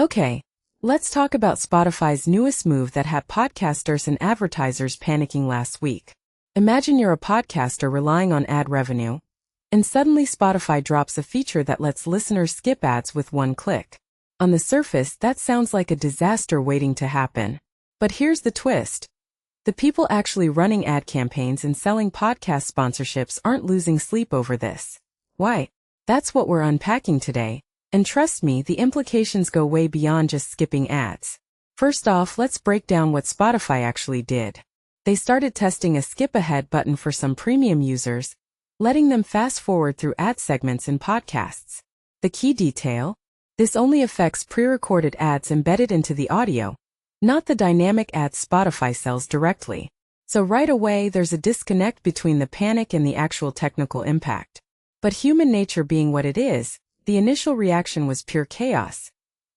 Okay, let's talk about Spotify's newest move that had podcasters and advertisers panicking last week. Imagine you're a podcaster relying on ad revenue, and suddenly Spotify drops a feature that lets listeners skip ads with one click. On the surface, that sounds like a disaster waiting to happen. But here's the twist. The people actually running ad campaigns and selling podcast sponsorships aren't losing sleep over this. Why? That's what we're unpacking today. And trust me, the implications go way beyond just skipping ads. First off, let's break down what Spotify actually did. They started testing a skip ahead button for some premium users, letting them fast forward through ad segments in podcasts. The key detail? This only affects pre-recorded ads embedded into the audio, not the dynamic ads Spotify sells directly. So right away, there's a disconnect between the panic and the actual technical impact. But human nature being what it is, the initial reaction was pure chaos.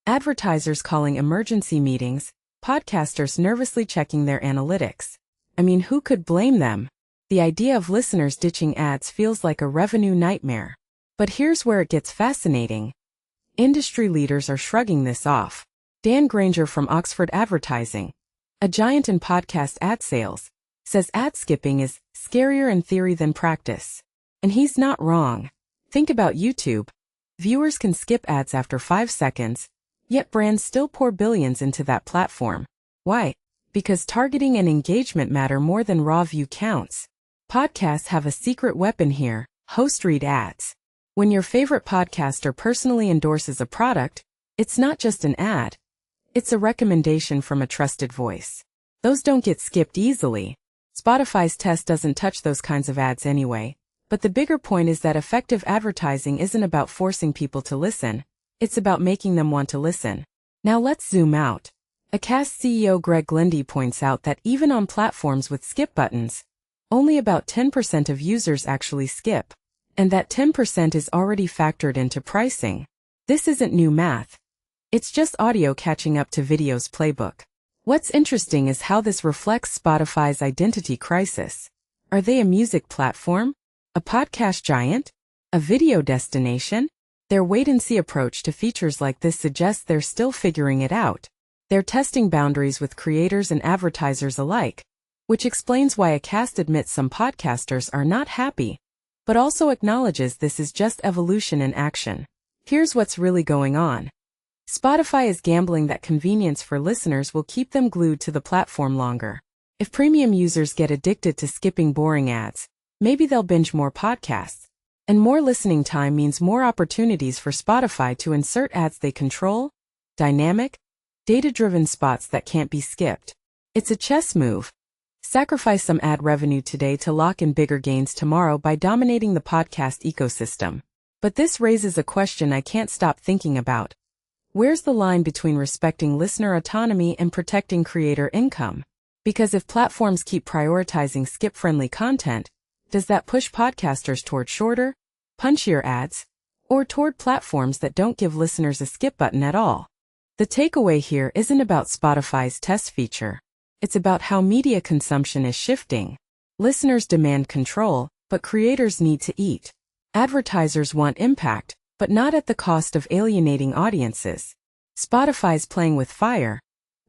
Advertisers calling emergency meetings, podcasters nervously checking their analytics. I mean, who could blame them? The idea of listeners ditching ads feels like a revenue nightmare. But here's where it gets fascinating. Industry leaders are shrugging this off. Dan Granger from Oxford Advertising, a giant in podcast ad sales, says ad skipping is scarier in theory than practice. And he's not wrong. Think about YouTube. Viewers can skip ads after 5 seconds, yet brands still pour billions into that platform. Why? Because targeting and engagement matter more than raw view counts. Podcasts have a secret weapon here: host-read ads. When your favorite podcaster personally endorses a product, it's not just an ad. It's a recommendation from a trusted voice. Those don't get skipped easily. Spotify's test doesn't touch those kinds of ads anyway. But the bigger point is that effective advertising isn't about forcing people to listen. It's about making them want to listen. Now let's zoom out. Acast CEO Greg Glendy points out that even on platforms with skip buttons, only about 10% of users actually skip. And that 10% is already factored into pricing. This isn't new math. It's just audio catching up to video's playbook. What's interesting is how this reflects Spotify's identity crisis. Are they a music platform? A podcast giant? A video destination? Their wait-and-see approach to features like this suggests they're still figuring it out. They're testing boundaries with creators and advertisers alike, which explains why Acast admits some podcasters are not happy, but also acknowledges this is just evolution in action. Here's what's really going on. Spotify is gambling that convenience for listeners will keep them glued to the platform longer. If premium users get addicted to skipping boring ads, maybe they'll binge more podcasts. And more listening time means more opportunities for Spotify to insert ads they control, dynamic, data-driven spots that can't be skipped. It's a chess move. Sacrifice some ad revenue today to lock in bigger gains tomorrow by dominating the podcast ecosystem. But this raises a question I can't stop thinking about. Where's the line between respecting listener autonomy and protecting creator income? Because if platforms keep prioritizing skip-friendly content, does that push podcasters toward shorter, punchier ads, or toward platforms that don't give listeners a skip button at all? The takeaway here isn't about Spotify's test feature. It's about how media consumption is shifting. Listeners demand control, but creators need to eat. Advertisers want impact, but not at the cost of alienating audiences. Spotify's playing with fire,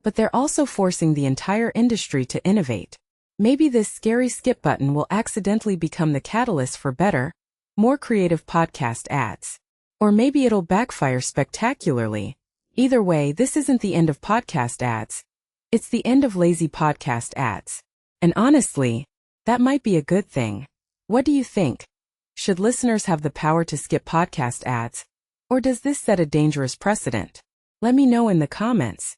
but they're also forcing the entire industry to innovate. Maybe this scary skip button will accidentally become the catalyst for better, more creative podcast ads. Or maybe it'll backfire spectacularly. Either way, this isn't the end of podcast ads. It's the end of lazy podcast ads. And honestly, that might be a good thing. What do you think? Should listeners have the power to skip podcast ads? Or does this set a dangerous precedent? Let me know in the comments.